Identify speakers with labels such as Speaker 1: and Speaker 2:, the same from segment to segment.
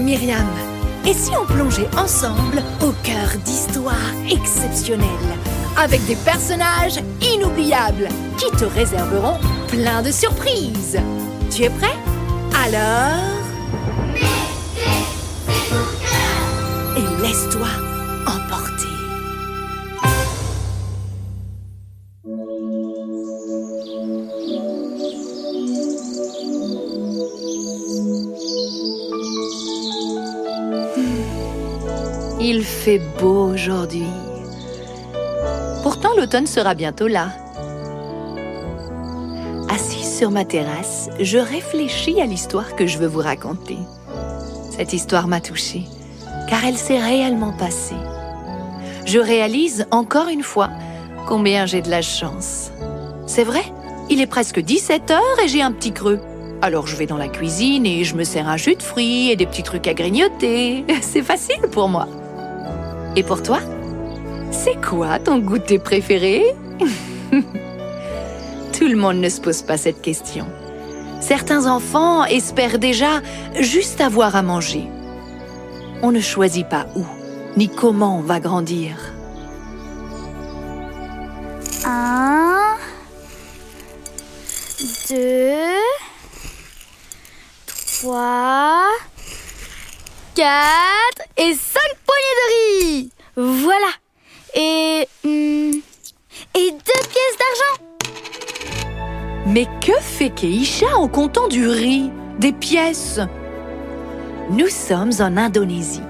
Speaker 1: Myriam. Et si on plongeait ensemble au cœur d'histoires exceptionnelles, avec des personnages inoubliables qui te réserveront plein de surprises. Tu es prêt? Alors... et laisse-toi emporter. Il fait beau aujourd'hui. Pourtant, l'automne sera bientôt là. Assise sur ma terrasse, je réfléchis à l'histoire que je veux vous raconter. Cette histoire m'a touchée, car elle s'est réellement passée. Je réalise encore une fois combien j'ai de la chance. C'est vrai, il est presque 17 heures et j'ai un petit creux. Alors je vais dans la cuisine et je me sers un jus de fruits et des petits trucs à grignoter. C'est facile pour moi. Et pour toi? C'est quoi ton goûter préféré? Tout le monde ne se pose pas cette question. Certains enfants espèrent déjà juste avoir à manger. On ne choisit pas où, ni comment on va grandir.
Speaker 2: 1, 2, 3, 4 et 5 poignées de riz. Voilà. Et 2 pièces d'argent.
Speaker 1: Mais que fait Keisha en comptant du riz, des pièces? Nous sommes en Indonésie,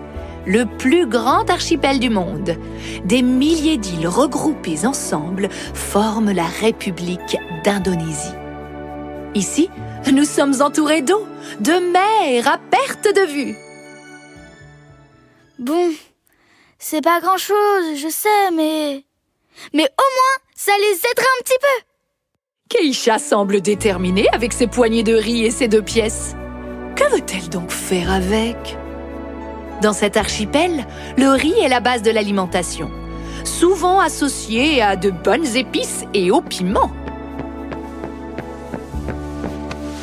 Speaker 1: le plus grand archipel du monde. Des milliers d'îles regroupées ensemble forment la République d'Indonésie. Ici, nous sommes entourés d'eau, de mer à perte de vue.
Speaker 2: Bon, c'est pas grand-chose, je sais, mais au moins, ça les aidera un petit peu.
Speaker 1: Keisha semble déterminée avec ses poignées de riz et ses 2 pièces. Que veut-elle donc faire avec? Dans cet archipel, le riz est la base de l'alimentation, souvent associé à de bonnes épices et au piment.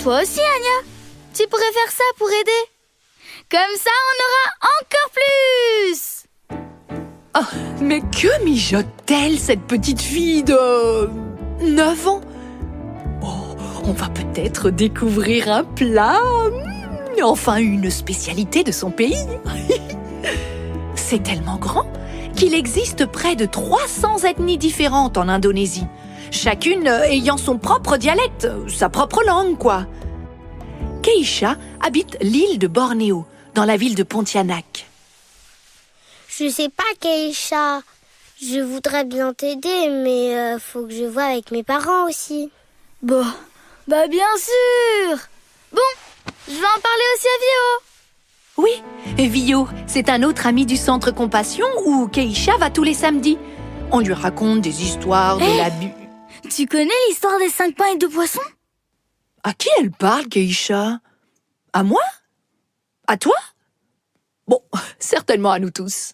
Speaker 2: Toi aussi, Anya, tu pourrais faire ça pour aider. Comme ça, on aura encore plus.
Speaker 1: Oh, mais que mijote-t-elle, cette petite fille de 9 ans? Oh, on va peut-être découvrir un plat, enfin une spécialité de son pays. C'est tellement grand qu'il existe près de 300 ethnies différentes en Indonésie, chacune ayant son propre dialecte, sa propre langue, quoi. Keisha habite l'île de Bornéo, dans la ville de Pontianak.
Speaker 3: Je sais pas, Keisha. Je voudrais bien t'aider, mais faut que je voie avec mes parents aussi.
Speaker 2: Bah bien sûr. Bon, je vais en parler aussi à Vio.
Speaker 1: Oui, Vio, c'est un autre ami du Centre Compassion où Keisha va tous les samedis. On lui raconte des histoires de la Bible.
Speaker 2: Tu connais l'histoire des 5 pains et 2 poissons?
Speaker 1: À qui elle parle, Keisha? À moi? À toi? Bon, certainement à nous tous.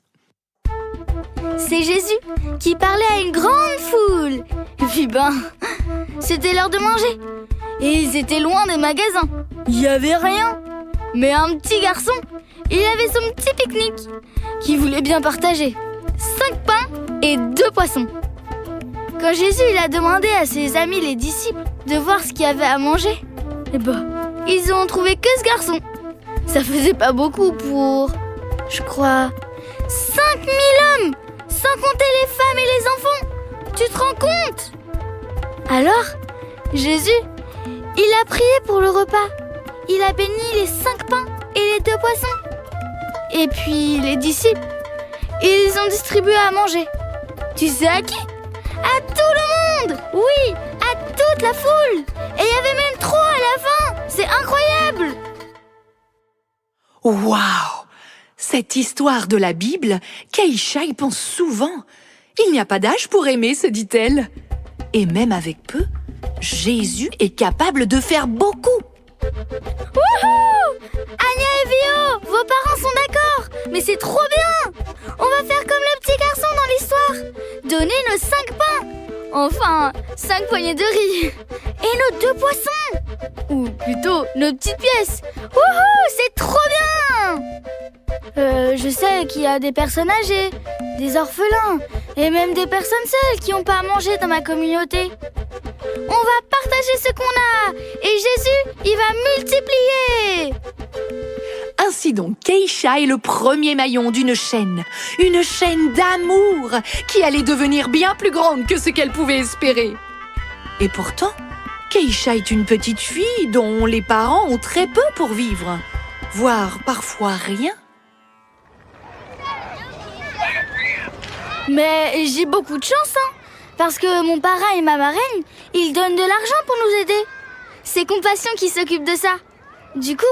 Speaker 2: C'est Jésus qui parlait à une grande foule. Et puis c'était l'heure de manger. Et ils étaient loin des magasins. Il n'y avait rien. Mais un petit garçon, il avait son petit pique-nique qui voulait bien partager. 5 pains et 2 poissons. Quand Jésus il a demandé à ses amis les disciples de voir ce qu'il y avait à manger, ils ont trouvé que ce garçon. Ça faisait pas beaucoup pour, je crois, 5000 hommes, sans compter les femmes et les enfants. Tu te rends compte? Alors, Jésus, il a prié pour le repas. Il a béni les 5 pains et les 2 poissons. Et puis les disciples, ils ont distribué à manger. Tu sais à qui? À tout le monde! Oui, à toute la foule! Et il y avait même trop à la fin! C'est incroyable!
Speaker 1: Waouh! Cette histoire de la Bible, Keisha y pense souvent. Il n'y a pas d'âge pour aimer, se dit-elle. Et même avec peu, Jésus est capable de faire beaucoup.
Speaker 2: Wouhou! Anya et Vio, vos parents sont d'accord! Mais c'est trop bien! On va faire comme le petit garçon dans l'histoire. Donner nos 5 pains. Enfin, 5 poignées de riz. Et nos 2 poissons. Ou plutôt, nos petites pièces. Wouhou! C'est trop bien! Je sais qu'il y a des personnes âgées, des orphelins et même des personnes seules qui n'ont pas à manger dans ma communauté. On va partager ce qu'on a et Jésus, il va multiplier.
Speaker 1: Ainsi donc, Keïcha est le premier maillon d'une chaîne d'amour qui allait devenir bien plus grande que ce qu'elle pouvait espérer. Et pourtant, Keïcha est une petite fille dont les parents ont très peu pour vivre, voire parfois rien.
Speaker 2: Mais j'ai beaucoup de chance, parce que mon parrain et ma marraine, ils donnent de l'argent pour nous aider. C'est Compassion qui s'occupe de ça. Du coup,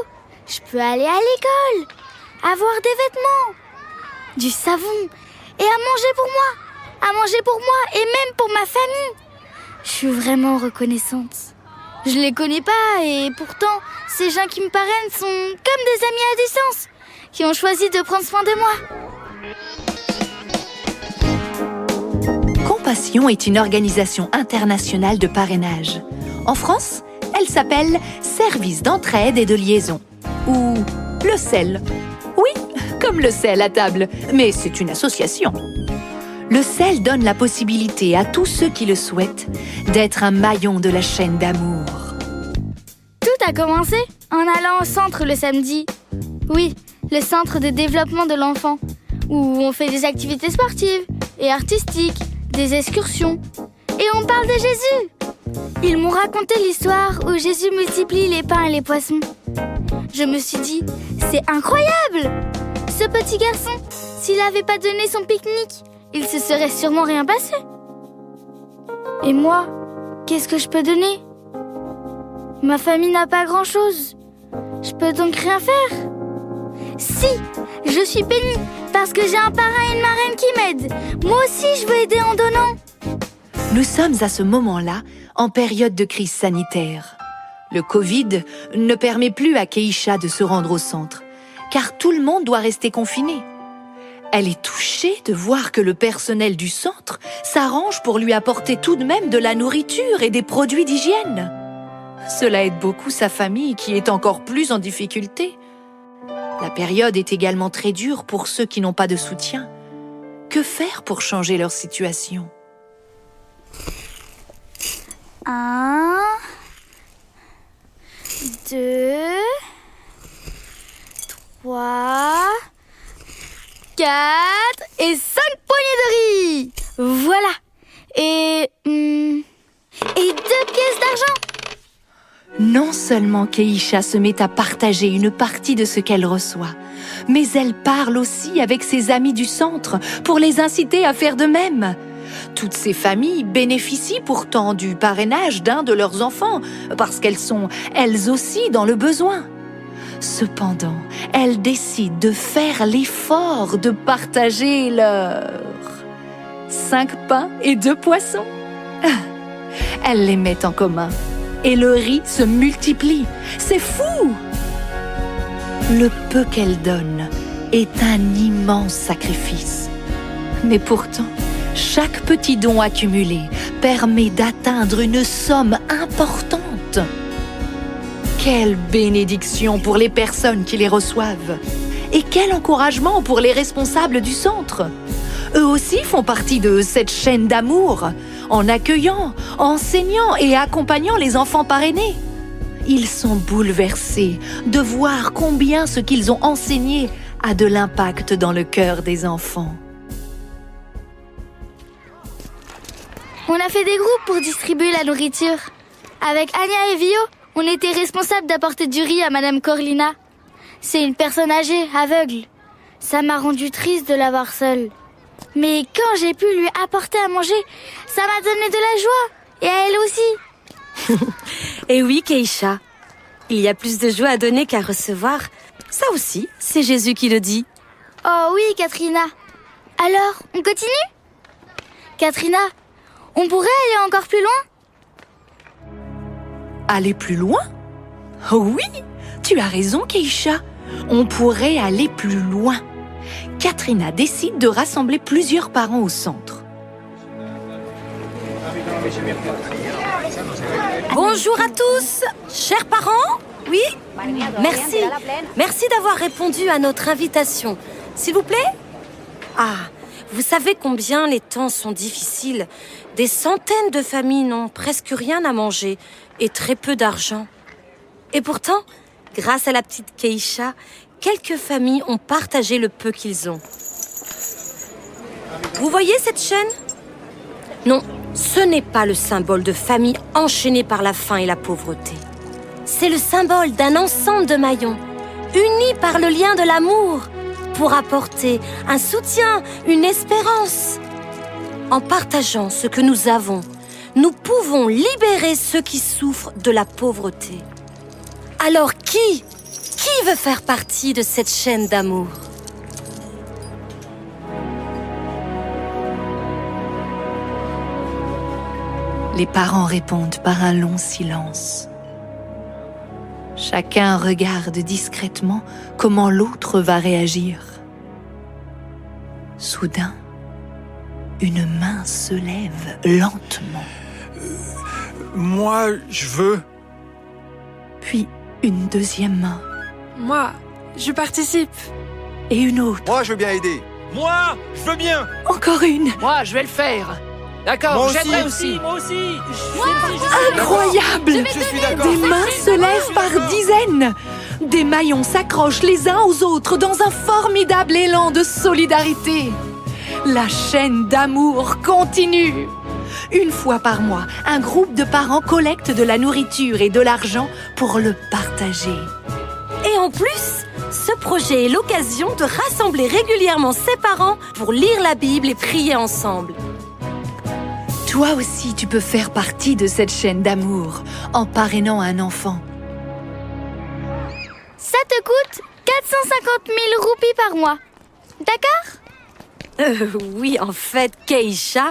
Speaker 2: je peux aller à l'école, avoir des vêtements, du savon et à manger pour moi et même pour ma famille. Je suis vraiment reconnaissante. Je les connais pas et pourtant, ces gens qui me parrainent sont comme des amis à distance qui ont choisi de prendre soin de moi.
Speaker 1: Compassion est une organisation internationale de parrainage. En France, elle s'appelle Service d'entraide et de liaison, ou le SEL. Oui, comme le sel à table, mais c'est une association. Le SEL donne la possibilité à tous ceux qui le souhaitent d'être un maillon de la chaîne d'amour.
Speaker 2: Tout a commencé en allant au centre le samedi. Oui, le centre de développement de l'enfant, où on fait des activités sportives et artistiques, des excursions. Et on parle de Jésus. Ils m'ont raconté l'histoire où Jésus multiplie les pains et les poissons. Je me suis dit, c'est incroyable! Ce petit garçon, s'il n'avait pas donné son pique-nique, il se serait sûrement rien passé. Et moi, qu'est-ce que je peux donner? Ma famille n'a pas grand-chose. Je peux donc rien faire. Si, je suis bénie parce que j'ai un parrain et une marraine qui m'aident. Moi aussi, je veux aider en donnant.
Speaker 1: Nous sommes à ce moment-là en période de crise sanitaire. Le Covid ne permet plus à Keïcha de se rendre au centre, car tout le monde doit rester confiné. Elle est touchée de voir que le personnel du centre s'arrange pour lui apporter tout de même de la nourriture et des produits d'hygiène. Cela aide beaucoup sa famille qui est encore plus en difficulté. La période est également très dure pour ceux qui n'ont pas de soutien. Que faire pour changer leur situation?
Speaker 2: 1, 2, 3, 4 et 5 poignées de riz. Voilà. Et 2 pièces d'argent.
Speaker 1: Non seulement Keïcha se met à partager une partie de ce qu'elle reçoit, mais elle parle aussi avec ses amis du centre pour les inciter à faire de même. Toutes ces familles bénéficient pourtant du parrainage d'un de leurs enfants, parce qu'elles sont, elles aussi, dans le besoin. Cependant, elles décident de faire l'effort de partager leurs 5 pains et 2 poissons. Elles les mettent en commun. Et le riz se multiplie. C'est fou! Le peu qu'elle donne est un immense sacrifice. Mais pourtant, chaque petit don accumulé permet d'atteindre une somme importante. Quelle bénédiction pour les personnes qui les reçoivent! Et quel encouragement pour les responsables du centre! Eux aussi font partie de cette chaîne d'amour, en accueillant, enseignant et accompagnant les enfants parrainés. Ils sont bouleversés de voir combien ce qu'ils ont enseigné a de l'impact dans le cœur des enfants.
Speaker 2: On a fait des groupes pour distribuer la nourriture. Avec Anya et Vio, on était responsables d'apporter du riz à Madame Corlina. C'est une personne âgée, aveugle. Ça m'a rendu triste de la voir seule. Mais quand j'ai pu lui apporter à manger, ça m'a donné de la joie. Et à elle aussi.
Speaker 4: Et oui, Keïcha, il y a plus de joie à donner qu'à recevoir. Ça aussi, c'est Jésus qui le dit.
Speaker 2: Oh oui, Katrina. Alors, on continue? Katrina, on pourrait aller encore plus loin?
Speaker 1: Aller plus loin? Oh oui, tu as raison, Keïcha. On pourrait aller plus loin. Katrina décide de rassembler plusieurs parents au centre.
Speaker 4: Bonjour à tous, chers parents. Oui? Merci. Merci d'avoir répondu à notre invitation. S'il vous plaît? Ah, vous savez combien les temps sont difficiles. Des centaines de familles n'ont presque rien à manger et très peu d'argent. Et pourtant, grâce à la petite Keisha, quelques familles ont partagé le peu qu'ils ont. Vous voyez cette chaîne? Non, ce n'est pas le symbole de famille enchaînée par la faim et la pauvreté. C'est le symbole d'un ensemble de maillons, unis par le lien de l'amour, pour apporter un soutien, une espérance. En partageant ce que nous avons, nous pouvons libérer ceux qui souffrent de la pauvreté. Alors qui veut faire partie de cette chaîne d'amour?
Speaker 1: Les parents répondent par un long silence. Chacun regarde discrètement comment l'autre va réagir. Soudain, une main se lève lentement.
Speaker 5: Moi, je veux.
Speaker 1: Puis une deuxième main
Speaker 6: Moi, je participe.
Speaker 1: et une autre.
Speaker 5: Moi, je veux bien aider.
Speaker 7: Moi, je veux bien.
Speaker 1: Encore une.
Speaker 8: Moi, je vais le faire. D'accord,
Speaker 5: Moi
Speaker 8: j'aiderai
Speaker 5: aussi.
Speaker 8: aussi.
Speaker 7: Moi aussi.
Speaker 1: Incroyable!
Speaker 5: Je suis d'accord.
Speaker 1: Des mains se lèvent par dizaines. Des maillons s'accrochent les uns aux autres dans un formidable élan de solidarité. La chaîne d'amour continue. Une fois par mois, un groupe de parents collecte de la nourriture et de l'argent pour le partager.
Speaker 4: Et en plus, ce projet est l'occasion de rassembler régulièrement ses parents pour lire la Bible et prier ensemble.
Speaker 1: Toi aussi, tu peux faire partie de cette chaîne d'amour en parrainant un enfant.
Speaker 2: Ça te coûte 450 000 roupies par mois. D'accord?
Speaker 4: Oui, en fait, Keisha,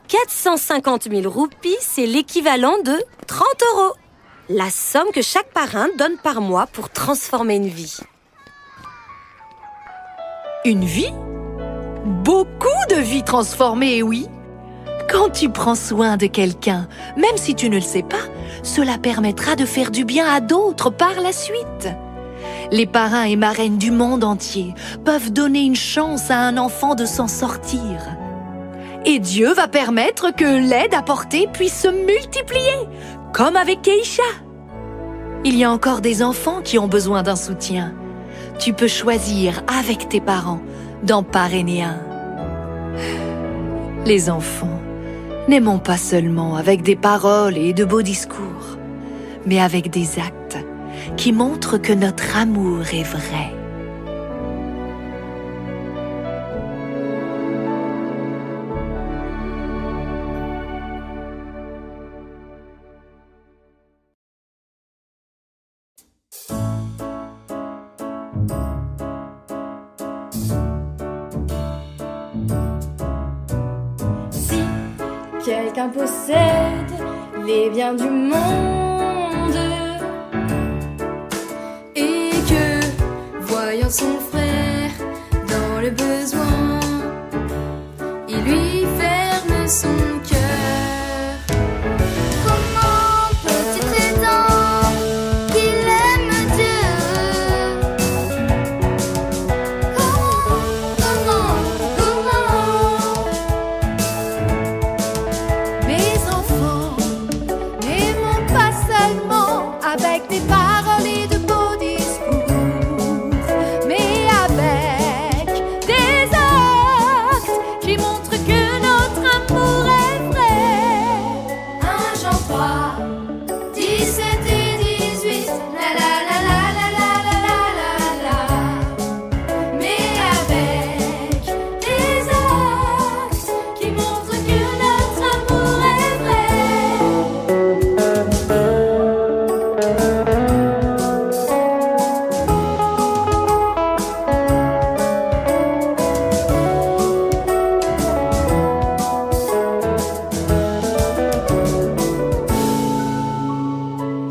Speaker 4: 450 000 roupies, c'est l'équivalent de 30 €. La somme que chaque parrain donne par mois pour transformer une vie.
Speaker 1: Une vie? Beaucoup de vies transformées, oui. Quand tu prends soin de quelqu'un, même si tu ne le sais pas, cela permettra de faire du bien à d'autres par la suite. Les parrains et marraines du monde entier peuvent donner une chance à un enfant de s'en sortir. Et Dieu va permettre que l'aide apportée puisse se multiplier, comme avec Keisha. Il y a encore des enfants qui ont besoin d'un soutien. Tu peux choisir avec tes parents d'en parrainer un. Les enfants, n'aimons pas seulement avec des paroles et de beaux discours, mais avec des actes qui montrent que notre amour est vrai.
Speaker 9: Si quelqu'un possède les biens du monde et que, voyant son frère dans le besoin, il lui ferme son cœur,
Speaker 2: Comment peux-tu prétendre qu'il aime Dieu? Comment?
Speaker 1: Mes enfants, n'aimons pas seulement avec des paroles et de beaux discours, mais avec des actes qui montrent que notre amour est vrai.
Speaker 9: 1 Jean 3, 17 et 18, la la la la la la la la la la. Mais avec des actes qui montrent que notre amour est vrai.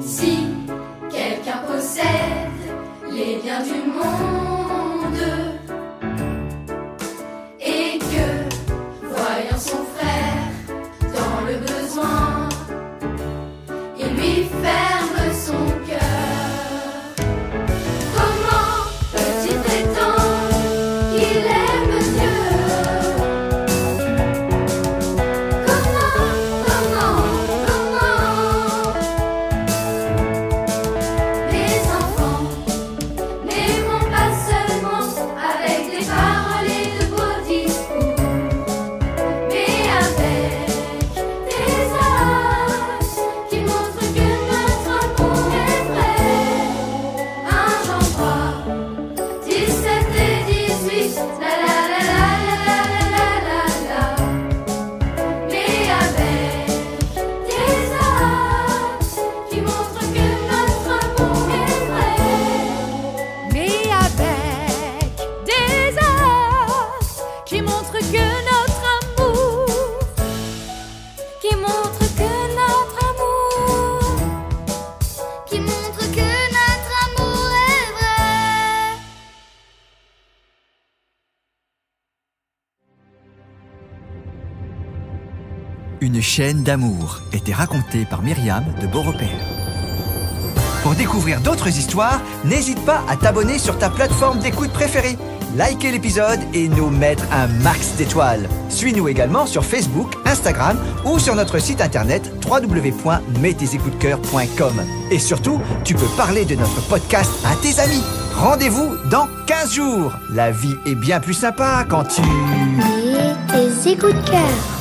Speaker 9: Si quelqu'un possède les biens du monde et que, voyant son frère dans le besoin, il lui ferme son cœur,
Speaker 7: une chaîne d'amour était racontée par Myriam de Beaurepaire. Pour découvrir d'autres histoires, n'hésite pas à t'abonner sur ta plateforme d'écoute préférée, liker l'épisode et nous mettre un max d'étoiles. Suis-nous également sur Facebook, Instagram ou sur notre site internet www.mettesecoutsdecoeur.com. Et surtout, tu peux parler de notre podcast à tes amis. Rendez-vous dans 15 jours. La vie est bien plus sympa quand tu...
Speaker 3: Mets tes écoutes de cœur.